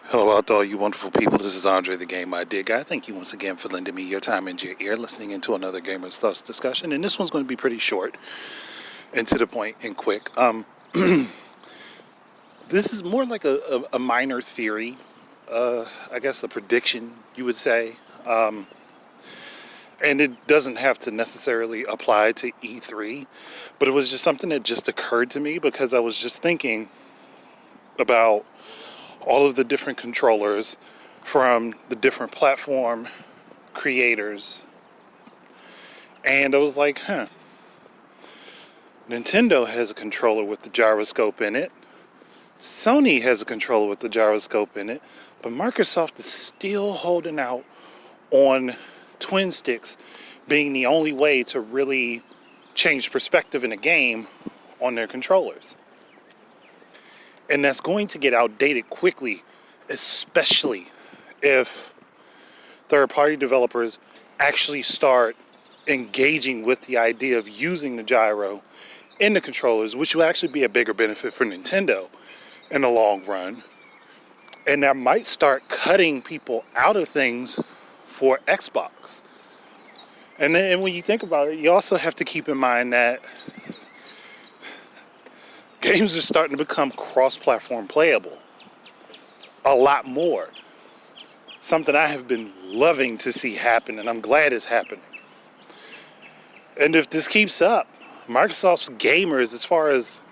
Hello out to all you wonderful people. This is Andre the Game Idea Guy. Thank you once again for lending me your time and your ear, listening into another Gamer's Thoughts discussion. And this one's going to be pretty short and to the point and quick. This is more like a minor theory, I guess a prediction, you would say. And it doesn't have to necessarily apply to E3, but it was just something that just occurred to me because I was just thinking about all of the different controllers from the different platform creators. And I was like, Nintendo has a controller with the gyroscope in it. Sony has a controller with the gyroscope in it. But Microsoft is still holding out on twin sticks being the only way to really change perspective in a game on their controllers. And that's going to get outdated quickly, especially if third-party developers actually start engaging with the idea of using the gyro in the controllers, which will actually be a bigger benefit for Nintendo in the long run. And that might start cutting people out of things for Xbox. And then when you think about it, you also have to keep in mind that games are starting to become cross-platform playable a lot more. Something I have been loving to see happen, and I'm glad it's happening. And if this keeps up, Microsoft's gamers, as far as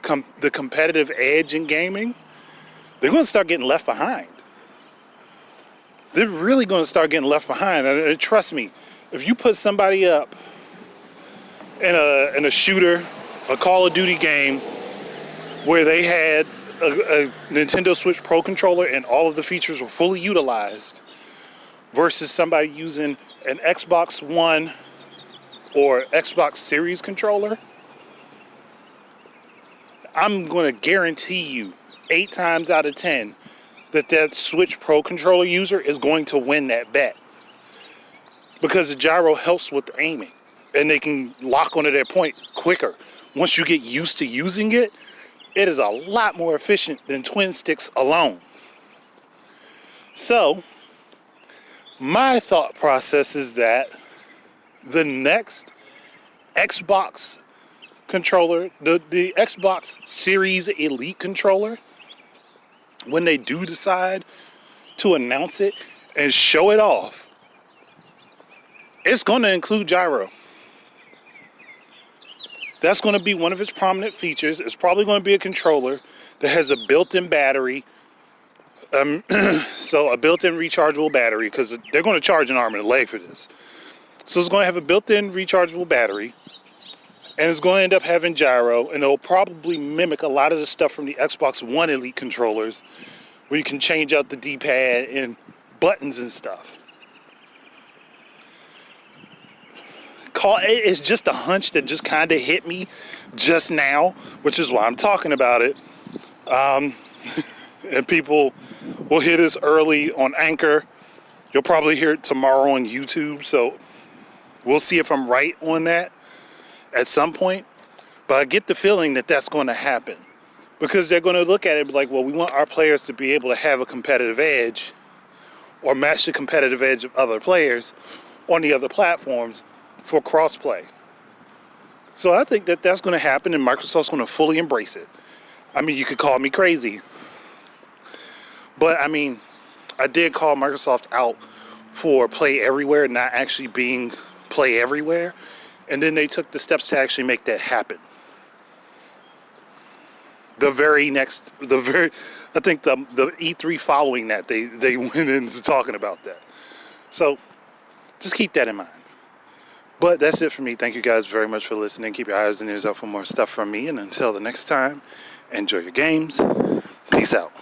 the competitive edge in gaming, they're going to start getting left behind. They're really going to start getting left behind. And trust me, if you put somebody up in a shooter, a Call of Duty game, where they had a Nintendo Switch Pro controller and all of the features were fully utilized, versus somebody using an Xbox One or Xbox Series controller, I'm going to guarantee you 8 times out of 10 that Switch Pro controller user is going to win that bet. Because the gyro helps with the aiming, and they can lock onto their point quicker. Once you get used to using it, it is a lot more efficient than twin sticks alone. So, my thought process is that the next Xbox controller, the Xbox Series Elite controller, when they do decide to announce it and show it off, it's going to include gyro. That's going to be one of its prominent features. It's probably going to be a controller that has a built-in battery. So a built-in rechargeable battery, because they're going to charge an arm and a leg for this. So it's going to have a built-in rechargeable battery. And it's going to end up having gyro. And it'll probably mimic a lot of the stuff from the Xbox One Elite controllers, where you can change out the D-pad and buttons and stuff. It's just a hunch that just kind of hit me just now, which is why I'm talking about it. And people will hear this early on Anchor. You'll probably hear it tomorrow on YouTube. So we'll see if I'm right on that at some point. But I get the feeling that that's going to happen, because they're going to look at it like, well, we want our players to be able to have a competitive edge or match the competitive edge of other players on the other platforms for crossplay. So I think that that's going to happen, and Microsoft's going to fully embrace it. I mean, you could call me crazy, but I mean, I did call Microsoft out for Play Everywhere not actually being Play Everywhere, and then they took the steps to actually make that happen. I think the E3 following that, they went into talking about that. So just keep that in mind. But that's it for me. Thank you guys very much for listening. Keep your eyes and ears out for more stuff from me. And until the next time, enjoy your games. Peace out.